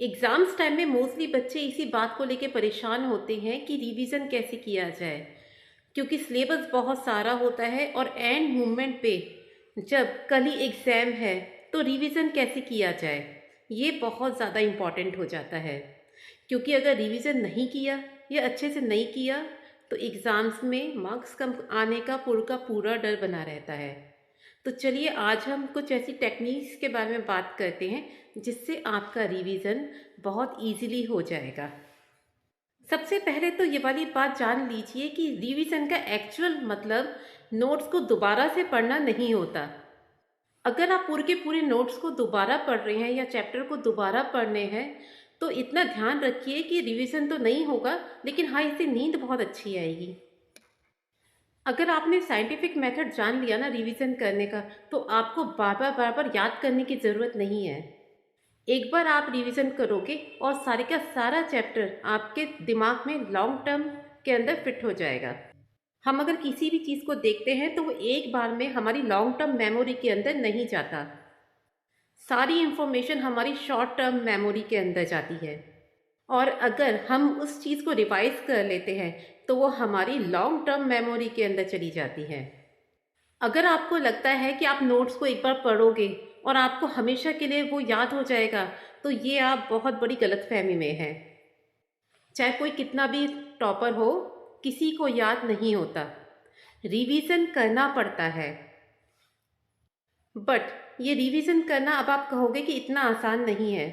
Exams time में mostly बच्चे इसी बात को लेके परेशान होते हैं कि रिवीजन कैसे किया जाए, क्योंकि सिलेबस बहुत सारा होता है और एंड मोमेंट पे जब कल ही एग्ज़ाम है तो रिवीजन कैसे किया जाए, ये बहुत ज़्यादा इम्पॉर्टेंट हो जाता है। क्योंकि अगर रिवीजन नहीं किया या अच्छे से नहीं किया तो एग्ज़ाम्स में मार्क्स कम आने का पूरा डर बना रहता है। तो चलिए आज हम कुछ ऐसी टेक्निक्स के बारे में बात करते हैं जिससे आपका रिवीजन बहुत इजीली हो जाएगा। सबसे पहले तो ये वाली बात जान लीजिए कि रिवीजन का एक्चुअल मतलब नोट्स को दोबारा से पढ़ना नहीं होता। अगर आप पूरे के पूरे नोट्स को दोबारा पढ़ रहे हैं या चैप्टर को दोबारा पढ़ने हैं तो इतना ध्यान रखिए कि रिवीजन तो नहीं होगा, लेकिन हाँ, इससे नींद बहुत अच्छी आएगी। अगर आपने साइंटिफिक मेथड जान लिया ना रिवीजन करने का, तो आपको बार बार याद करने की ज़रूरत नहीं है। एक बार आप रिवीजन करोगे और सारे का सारा चैप्टर आपके दिमाग में लॉन्ग टर्म के अंदर फिट हो जाएगा। हम अगर किसी भी चीज़ को देखते हैं तो वो एक बार में हमारी लॉन्ग टर्म मेमोरी के अंदर नहीं जाता। सारी इंफॉर्मेशन हमारी शॉर्ट टर्म मेमोरी के अंदर जाती है, और अगर हम उस चीज़ को रिवाइज कर लेते हैं तो वो हमारी लॉन्ग टर्म मेमोरी के अंदर चली जाती है। अगर आपको लगता है कि आप नोट्स को एक बार पढ़ोगे और आपको हमेशा के लिए वो याद हो जाएगा, तो ये आप बहुत बड़ी गलतफहमी में हैं। चाहे कोई कितना भी टॉपर हो, किसी को याद नहीं होता, रिवीजन करना पड़ता है। बट ये रिवीजन करना, अब आप कहोगे कि इतना आसान नहीं है,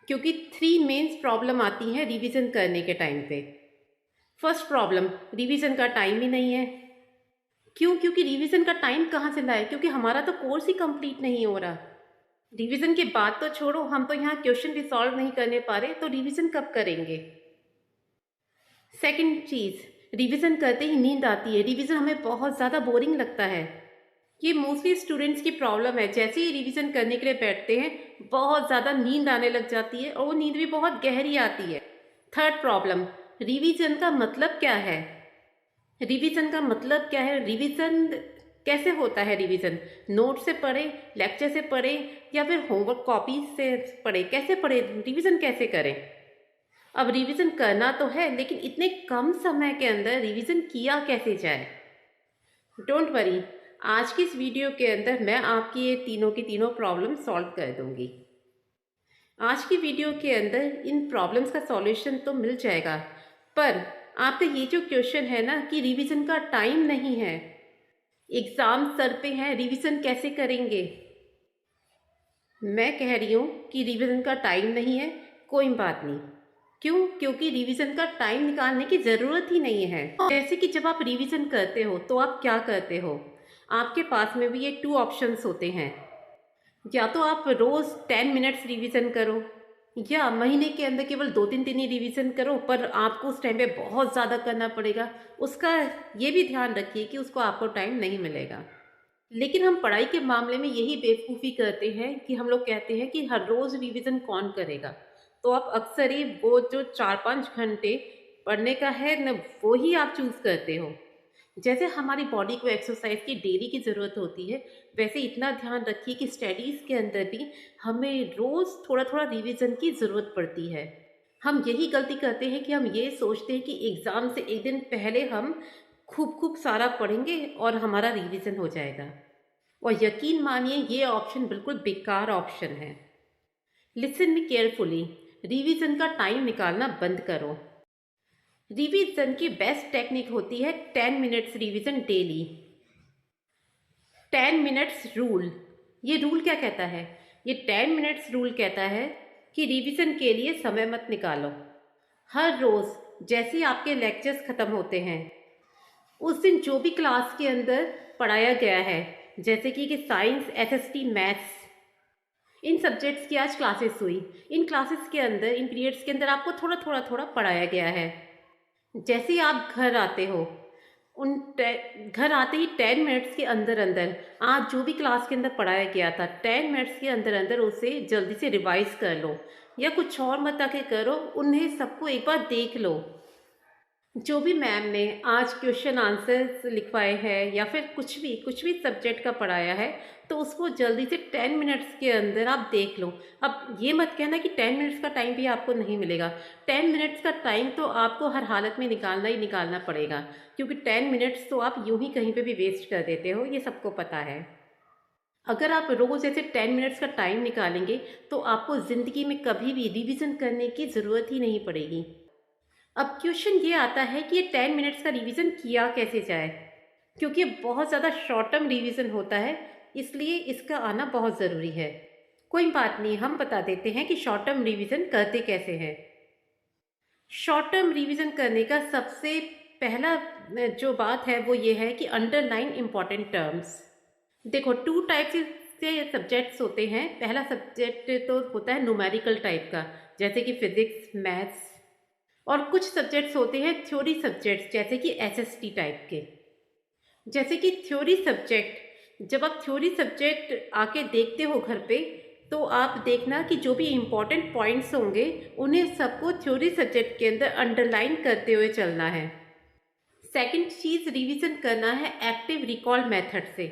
क्योंकि 3 मेंस प्रॉब्लम आती हैं रिवीजन करने के टाइम पे। फर्स्ट प्रॉब्लम, रिवीजन का टाइम ही नहीं है। क्यों? क्योंकि रिवीजन का टाइम कहाँ से लाए, क्योंकि हमारा तो कोर्स ही कंप्लीट नहीं हो रहा। रिवीजन के बाद तो छोड़ो, हम तो यहाँ क्वेश्चन भी सॉल्व नहीं करने पा रहे, तो रिवीजन कब करेंगे। सेकंड चीज़, रिवीजन करते ही नींद आती है। रिवीजन हमें बहुत ज़्यादा बोरिंग लगता है। ये मोस्टली स्टूडेंट्स की प्रॉब्लम है। जैसे ही रिवीजन करने के लिए बैठते हैं, बहुत ज़्यादा नींद आने लग जाती है और वो नींद भी बहुत गहरी आती है। थर्ड प्रॉब्लम, रिवीजन का मतलब क्या है। रिवीजन का मतलब क्या है, रिवीजन कैसे होता है। रिवीजन नोट से पढ़े, लेक्चर से पढ़े, या फिर होमवर्क कॉपीज से पढ़े, कैसे पढ़े, रिवीजन कैसे करें। अब रिवीजन करना तो है, लेकिन इतने कम समय के अंदर रिवीजन किया कैसे जाए। डोंट वरी, आज की इस वीडियो के अंदर मैं आपकी ये तीनों की तीनों प्रॉब्लम सॉल्व कर दूंगी। आज की वीडियो के अंदर इन प्रॉब्लम्स का सॉल्यूशन तो मिल जाएगा, पर आपका ये जो क्वेश्चन है ना कि रिवीजन का टाइम नहीं है, एग्ज़ाम सर पे है, रिवीजन कैसे करेंगे। मैं कह रही हूँ कि रिवीजन का टाइम नहीं है, कोई बात नहीं। क्यों? क्योंकि रिवीजन का टाइम निकालने की ज़रूरत ही नहीं है। जैसे कि जब आप रिवीजन करते हो तो आप क्या करते हो, आपके पास में भी ये 2 ऑप्शंस होते हैं। या तो आप रोज़ 10 मिनट्स रिवीजन करो, या महीने के अंदर केवल 2-3 दिन ही रिवीजन करो, पर आपको उस टाइम पे बहुत ज़्यादा करना पड़ेगा। उसका ये भी ध्यान रखिए कि उसको आपको टाइम नहीं मिलेगा। लेकिन हम पढ़ाई के मामले में यही बेवकूफ़ी करते हैं कि हम लोग कहते हैं कि हर रोज़ रिवीजन कौन करेगा। तो आप अक्सर ही वो जो 4-5 घंटे पढ़ने का है न, वो ही आप चूज़ करते हो। जैसे हमारी बॉडी को एक्सरसाइज की डेली की ज़रूरत होती है, वैसे इतना ध्यान रखिए कि स्टडीज़ के अंदर भी हमें रोज़ थोड़ा थोड़ा रिवीजन की ज़रूरत पड़ती है। हम यही गलती करते हैं कि हम ये सोचते हैं कि एग्ज़ाम से एक दिन पहले हम खूब खूब सारा पढ़ेंगे और हमारा रिवीजन हो जाएगा। और यकीन मानिए, ये ऑप्शन बिल्कुल बेकार ऑप्शन है। लिसन मी केयरफुली, रिवीजन का टाइम निकालना बंद करो। रिवीजन की बेस्ट टेक्निक होती है 10 minutes revision daily. 10 minutes rule. ये रूल क्या कहता है? ये 10 मिनट्स रूल कहता है कि रिवीजन के लिए समय मत निकालो। हर रोज़ जैसे ही आपके लेक्चर्स ख़त्म होते हैं, उस दिन जो भी क्लास के अंदर पढ़ाया गया है, जैसे कि साइंस, एसएसटी, मैथ्स, इन सब्जेक्ट्स की आज क्लासेस हुई। इन क्लासेस के अंदर, इन पीरियड्स के अंदर आपको थोड़ा थोड़ा थोड़ा पढ़ाया गया है। जैसे ही आप घर आते हो, घर आते ही 10 मिनट्स के अंदर अंदर आज जो भी क्लास के अंदर पढ़ाया गया था, 10 मिनट्स के अंदर अंदर उसे जल्दी से रिवाइज कर लो, या कुछ और मत आके करो, उन्हें सबको एक बार देख लो। जो भी मैम ने आज क्वेश्चन आंसर्स लिखवाए हैं या फिर कुछ भी सब्जेक्ट का पढ़ाया है, तो उसको जल्दी से 10 मिनट्स के अंदर आप देख लो। अब ये मत कहना कि 10 मिनट्स का टाइम भी आपको नहीं मिलेगा। 10 मिनट्स का टाइम तो आपको हर हालत में निकालना ही निकालना पड़ेगा, क्योंकि 10 मिनट्स तो आप यूं ही कहीं पे भी वेस्ट कर देते हो, ये सबको पता है। अगर आप रोज़ ऐसे 10 मिनट्स का टाइम निकालेंगे तो आपको ज़िंदगी में कभी भी रिवीजन करने की ज़रूरत ही नहीं पड़ेगी। अब क्वेश्चन ये आता है कि ये 10 मिनट्स का रिवीजन किया कैसे जाए, क्योंकि ये बहुत ज़्यादा शॉर्ट टर्म रिवीजन होता है, इसलिए इसका आना बहुत ज़रूरी है। कोई बात नहीं, हम बता देते हैं कि शॉर्ट टर्म रिवीजन करते कैसे हैं। शॉर्ट टर्म रिवीजन करने का सबसे पहला जो बात है वो ये है कि अंडरलाइन इम्पॉर्टेंट टर्म्स। देखो, टू टाइप से सब्जेक्ट्स होते हैं। पहला सब्जेक्ट तो होता है न्यूमेरिकल टाइप का, जैसे कि फिजिक्स, मैथ्स, और कुछ सब्जेक्ट्स होते हैं थ्योरी सब्जेक्ट्स, जैसे कि एसएसटी टाइप के। जैसे कि थ्योरी सब्जेक्ट, जब आप थ्योरी सब्जेक्ट आके देखते हो घर पे, तो आप देखना कि जो भी इम्पोर्टेंट पॉइंट्स होंगे उन्हें सबको थ्योरी सब्जेक्ट के अंदर अंडरलाइन करते हुए चलना है। सेकंड चीज़ रिवीजन करना है एक्टिव रिकॉल मेथड से।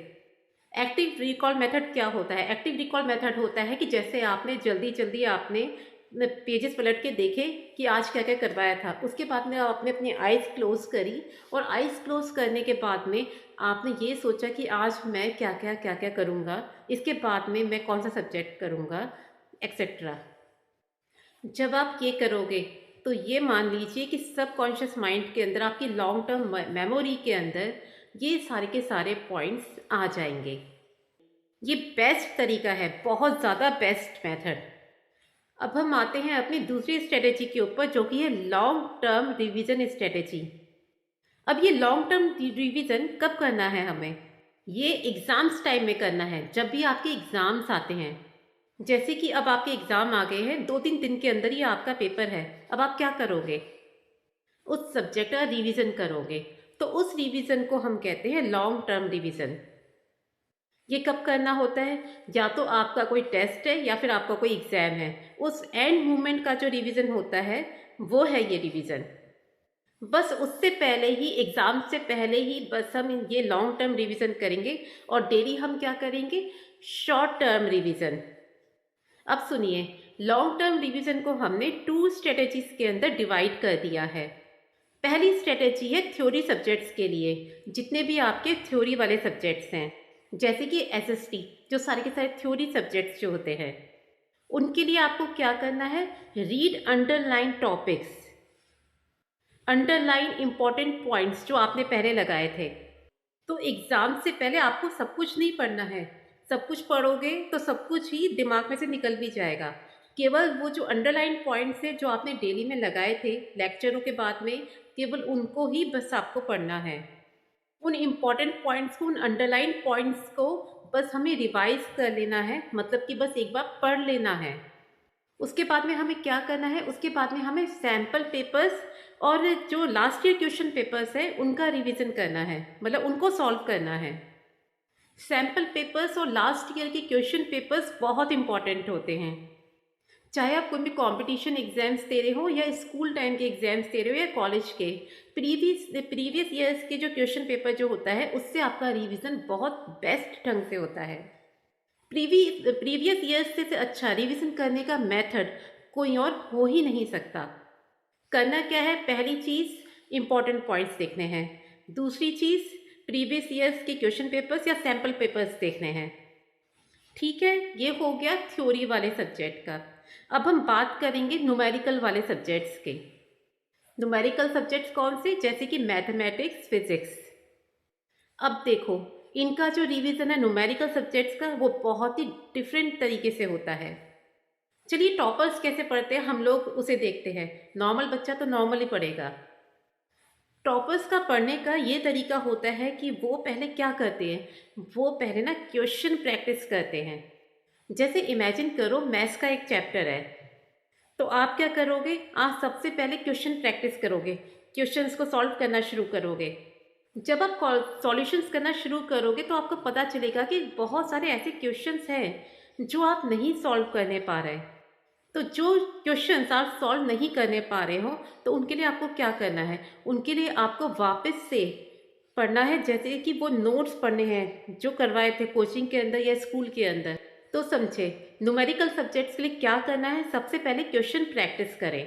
एक्टिव रिकॉल मेथड क्या होता है? एक्टिव रिकॉल मेथड होता है कि जैसे आपने जल्दी जल्दी आपने पेजेस पलट के देखे कि आज क्या क्या करवाया था, उसके बाद में आपने अपनी आइज़ क्लोज करी, और आइज़ क्लोज करने के बाद में आपने ये सोचा कि आज मैं क्या क्या करूँगा, इसके बाद में मैं कौन सा सब्जेक्ट करूँगा, एक्सेट्रा। जब आप ये करोगे तो ये मान लीजिए कि सबकॉन्शियस माइंड के अंदर, आपकी लॉन्ग टर्म मेमोरी के अंदर ये सारे के सारे पॉइंट्स आ जाएंगे। ये बेस्ट तरीका है, बहुत ज़्यादा बेस्ट मेथड। अब हम आते हैं अपनी दूसरी स्ट्रेटेजी के ऊपर, जो कि है लॉन्ग टर्म रिवीजन स्ट्रेटेजी। अब ये लॉन्ग टर्म रिवीजन कब करना है हमें? ये एग्ज़ाम्स टाइम में करना है, जब भी आपके एग्ज़ाम्स आते हैं। जैसे कि अब आपके एग्ज़ाम आ गए हैं, 2-3 दिन के अंदर ही आपका पेपर है। अब आप क्या करोगे? उस सब्जेक्ट का रिवीजन करोगे। तो उस रिवीजन को हम कहते हैं लॉन्ग टर्म रिवीजन। ये कब करना होता है? या तो आपका कोई टेस्ट है या फिर आपका कोई एग्ज़ाम है, उस एंड मोमेंट का जो रिवीजन होता है वो है ये रिवीजन। बस उससे पहले ही, एग्ज़ाम से पहले ही बस हम ये लॉन्ग टर्म रिवीजन करेंगे, और डेली हम क्या करेंगे? Short term revision. अब सुनिए, लॉन्ग टर्म रिवीजन को हमने 2 स्ट्रेटेजीज के अंदर डिवाइड कर दिया है। पहली स्ट्रेटेजी है थ्योरी सब्जेक्ट्स के लिए, जितने भी आपके थ्योरी वाले सब्जेक्ट्स हैं, जैसे कि एसएसटी, जो सारे के सारे थ्योरी सब्जेक्ट्स जो होते हैं, उनके लिए आपको क्या करना है? Read underline topics, underline important points जो आपने पहले लगाए थे। तो एग्ज़ाम से पहले आपको सब कुछ नहीं पढ़ना है। सब कुछ पढ़ोगे तो सब कुछ ही दिमाग में से निकल भी जाएगा। केवल वो जो अंडरलाइन पॉइंट्स हैं जो आपने डेली में लगाए थे लेक्चरों के बाद में, केवल उनको ही बस आपको पढ़ना है। उन इम्पॉर्टेंट पॉइंट्स को, उन अंडरलाइन पॉइंट्स को बस हमें रिवाइज कर लेना है, मतलब कि बस एक बार पढ़ लेना है। उसके बाद में हमें क्या करना है? उसके बाद में हमें सैम्पल पेपर्स और जो लास्ट ईयर क्वेश्चन पेपर्स हैं उनका रिवीजन करना है, मतलब उनको सॉल्व करना है। सैम्पल पेपर्स और लास्ट ईयर के क्वेश्चन पेपर्स बहुत इंपॉर्टेंट होते हैं। चाहे आप कोई भी कंपटीशन एग्जाम्स दे रहे हो, या स्कूल टाइम के एग्जाम्स दे रहे हो, या कॉलेज के, प्रीवियस ईयर्स के जो क्वेश्चन पेपर जो होता है उससे आपका रिवीजन बहुत बेस्ट ढंग से होता है। प्रीवियस ईयर्स से अच्छा रिवीजन करने का मेथड कोई और हो ही नहीं सकता। करना क्या है? पहली चीज़ इंपॉर्टेंट पॉइंट्स देखने हैं। दूसरी चीज़ प्रीवियस ईयर्स के क्वेश्चन पेपर्स या सैम्पल पेपर्स देखने हैं। ठीक है, ये हो गया थ्योरी वाले सब्जेक्ट का। अब हम बात करेंगे न्यूमेरिकल वाले सब्जेक्ट्स के। न्यूमेरिकल सब्जेक्ट्स कौन से? जैसे कि मैथमेटिक्स, फिजिक्स। अब देखो, इनका जो रिवीजन है न्यूमेरिकल सब्जेक्ट्स का, वो बहुत ही डिफरेंट तरीके से होता है। चलिए, टॉपर्स कैसे पढ़ते हैं हम लोग उसे देखते हैं। नॉर्मल बच्चा तो नॉर्मल ही पढ़ेगा। टॉपर्स का पढ़ने का ये तरीका होता है कि वो पहले क्या करते हैं? वो पहले ना क्वेश्चन प्रैक्टिस करते हैं। जैसे इमेजिन करो, मैथ्स का एक चैप्टर है, तो आप क्या करोगे? आप सबसे पहले क्वेश्चन प्रैक्टिस करोगे, क्वेश्चंस को सॉल्व करना शुरू करोगे। जब आप सॉल्यूशंस करना शुरू करोगे तो आपको पता चलेगा कि बहुत सारे ऐसे क्वेश्चंस हैं जो आप नहीं सॉल्व करने पा रहे। तो जो क्वेश्चंस आप सॉल्व नहीं करने पा रहे हो, तो उनके लिए आपको क्या करना है, उनके लिए आपको वापस से पढ़ना है, जैसे कि वो नोट्स पढ़ने हैं जो करवाए थे कोचिंग के अंदर या स्कूल के अंदर। तो समझे, न्यूमेरिकल सब्जेक्ट्स के लिए क्या करना है, सबसे पहले क्वेश्चन प्रैक्टिस करें।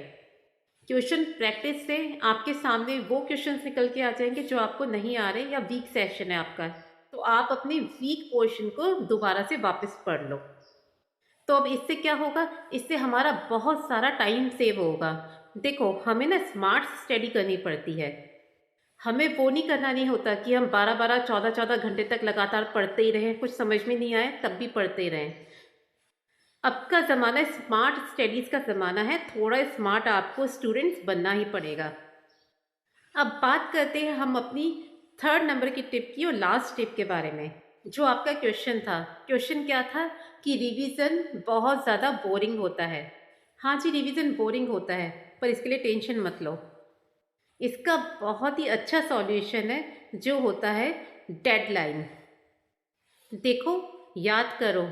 क्वेश्चन प्रैक्टिस से आपके सामने वो क्वेश्चंस निकल के आ जाएंगे जो आपको नहीं आ रहे या वीक सेशन है आपका, तो आप अपने वीक पोर्शन को दोबारा से वापस पढ़ लो। तो अब इससे क्या होगा, इससे हमारा बहुत सारा टाइम सेव होगा। देखो, हमें ना स्मार्ट स्टडी करनी पड़ती है। हमें वो नहीं करना नहीं होता कि हम 12-12, 14-14 घंटे तक लगातार पढ़ते ही रहें, कुछ समझ में नहीं आए तब भी पढ़ते ही रहें। अब का ज़माना स्मार्ट स्टडीज़ का ज़माना है, थोड़ा स्मार्ट आपको स्टूडेंट्स बनना ही पड़ेगा। अब बात करते हैं हम अपनी 3rd नंबर की टिप की और लास्ट टिप के बारे में। जो आपका क्वेश्चन था, क्वेश्चन क्या था कि रिवीजन बहुत ज़्यादा बोरिंग होता है। हाँ जी, रिवीजन बोरिंग होता है, पर इसके लिए टेंशन मत लो। इसका बहुत ही अच्छा सॉल्यूशन है जो होता है डेडलाइन। देखो, याद करो,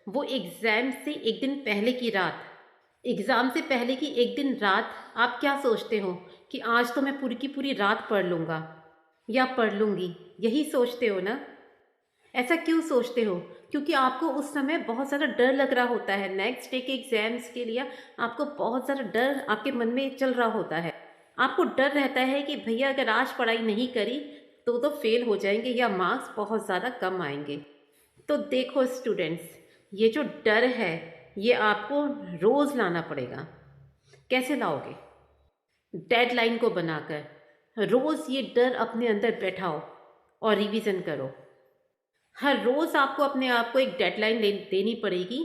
वो एग्ज़ाम से एक दिन पहले की रात, एग्ज़ाम से पहले की एक दिन रात आप क्या सोचते हो कि आज तो मैं पूरी की पूरी रात पढ़ लूँगा या पढ़ लूँगी, यही सोचते हो ना? ऐसा क्यों सोचते हो? क्योंकि आपको उस समय बहुत ज़्यादा डर लग रहा होता है, नेक्स्ट डे के एग्ज़ाम्स के लिए आपको बहुत ज़्यादा डर आपके मन में चल रहा होता है। आपको डर रहता है कि भैया अगर आज पढ़ाई नहीं करी तो फेल हो जाएंगे या मार्क्स बहुत ज़्यादा कम आएंगे। तो देखो स्टूडेंट्स, ये जो डर है ये आपको रोज़ लाना पड़ेगा। कैसे लाओगे? डेडलाइन को बनाकर रोज़ ये डर अपने अंदर बैठाओ और रिवीजन करो। हर रोज़ आपको अपने आप को एक डेडलाइन देनी पड़ेगी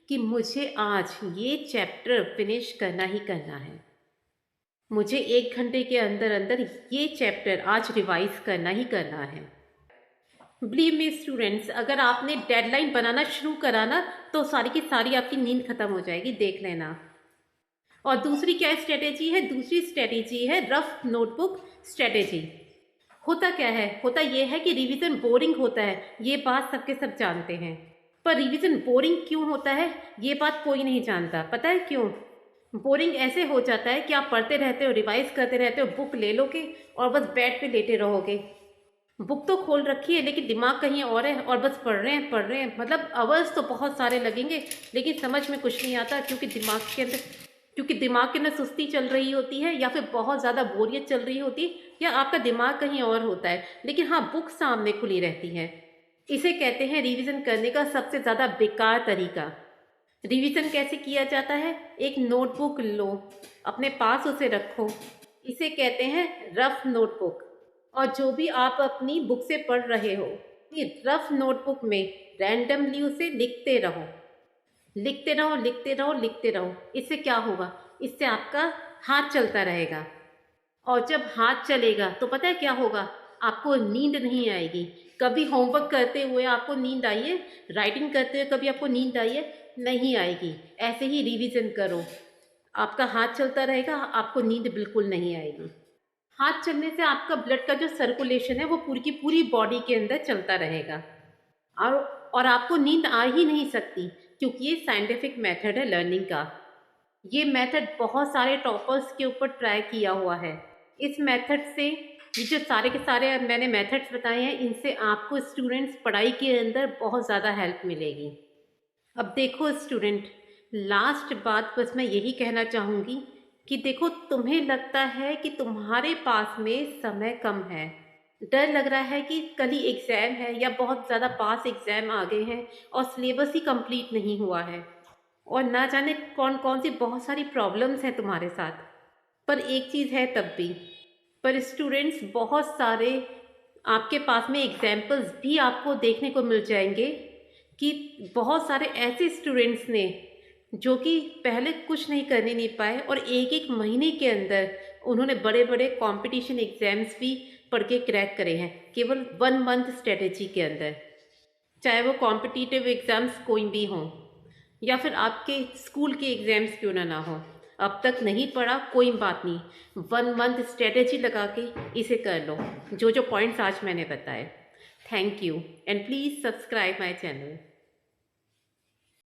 कि मुझे आज ये चैप्टर फिनिश करना ही करना है। मुझे 1 घंटे के अंदर अंदर ये चैप्टर आज रिवाइज करना ही करना है। बिलीव मी स्टूडेंट्स, अगर आपने डेडलाइन बनाना शुरू करा ना तो सारी की सारी आपकी नींद खत्म हो जाएगी, देख लेना। और दूसरी क्या स्ट्रेटेजी है? दूसरी स्ट्रेटेजी है रफ नोटबुक स्ट्रेटेजी। होता क्या है? होता ये है कि रिवीजन बोरिंग होता है, ये बात सबके सब जानते हैं। पर रिवीजन बोरिंग क्यों होता है ये बात कोई नहीं जानता। पता है क्यों? बोरिंग ऐसे हो जाता है कि आप पढ़ते रहते हो, रिवाइज करते रहते हो, बुक ले लोगे और बस बेड पे लेटे रहोगे। बुक तो खोल रखी है लेकिन दिमाग कहीं और है और बस पढ़ रहे हैं, मतलब आवर्स तो बहुत सारे लगेंगे लेकिन समझ में कुछ नहीं आता, क्योंकि दिमाग के अंदर सुस्ती चल रही होती है या फिर बहुत ज़्यादा बोरियत चल रही होती है या आपका दिमाग कहीं और होता है, लेकिन हाँ बुक सामने खुली रहती है। इसे कहते हैं रिवीजन करने का सबसे ज़्यादा बेकार तरीका। रिवीजन कैसे किया जाता है? एक नोटबुक लो, अपने पास उसे रखो, इसे कहते हैं रफ नोटबुक। और जो भी आप अपनी बुक से पढ़ रहे हो, ये रफ नोटबुक में रैंडमली उसे लिखते रहो, लिखते रहो, लिखते रहो, लिखते रहो। इससे क्या होगा? इससे आपका हाथ चलता रहेगा और जब हाथ चलेगा तो पता है क्या होगा? आपको नींद नहीं आएगी। कभी होमवर्क करते हुए आपको नींद आई है? राइटिंग करते हुए कभी आपको नींद आई है? नहीं आएगी। ऐसे ही रिवीजन करो, आपका हाथ चलता रहेगा, आपको नींद बिल्कुल नहीं आएगी। हाथ चलने से आपका ब्लड का जो सर्कुलेशन है वो पूरी की पूरी बॉडी के अंदर चलता रहेगा और और आपको नींद आ ही नहीं सकती, क्योंकि ये साइंटिफिक मेथड है लर्निंग का। ये मेथड बहुत सारे टॉपर्स के ऊपर ट्राई किया हुआ है। इस मेथड से, ये जो सारे के सारे मैंने मेथड्स बताए हैं, इनसे आपको स्टूडेंट्स पढ़ाई के अंदर बहुत ज़्यादा हेल्प मिलेगी। अब देखो स्टूडेंट, लास्ट बात बस मैं यही कहना चाहूँगी कि देखो, तुम्हें लगता है कि तुम्हारे पास में समय कम है, डर लग रहा है कि कल ही एग्ज़ाम है या बहुत ज़्यादा पास एग्ज़ाम आ गए हैं और सिलेबस ही कंप्लीट नहीं हुआ है और ना जाने कौन कौन सी बहुत सारी प्रॉब्लम्स हैं तुम्हारे साथ। पर एक चीज़ है तब भी, पर स्टूडेंट्स बहुत सारे आपके पास में एग्जाम्पल्स भी आपको देखने को मिल जाएंगे कि बहुत सारे ऐसे स्टूडेंट्स ने जो कि पहले कुछ नहीं करने नहीं पाए और एक एक महीने के अंदर उन्होंने बड़े बड़े कंपटीशन एग्ज़ाम्स भी पढ़ के क्रैक करे हैं, केवल 1 मंथ स्ट्रेटेजी के अंदर। चाहे वो कॉम्पिटिटिव एग्ज़ाम्स कोई भी हों या फिर आपके स्कूल के एग्ज़ाम्स क्यों ना हो, अब तक नहीं पढ़ा कोई बात नहीं, 1 मंथ स्ट्रेटेजी लगा के इसे कर लो, जो जो पॉइंट्स आज मैंने बताए। Thank you and please subscribe my channel.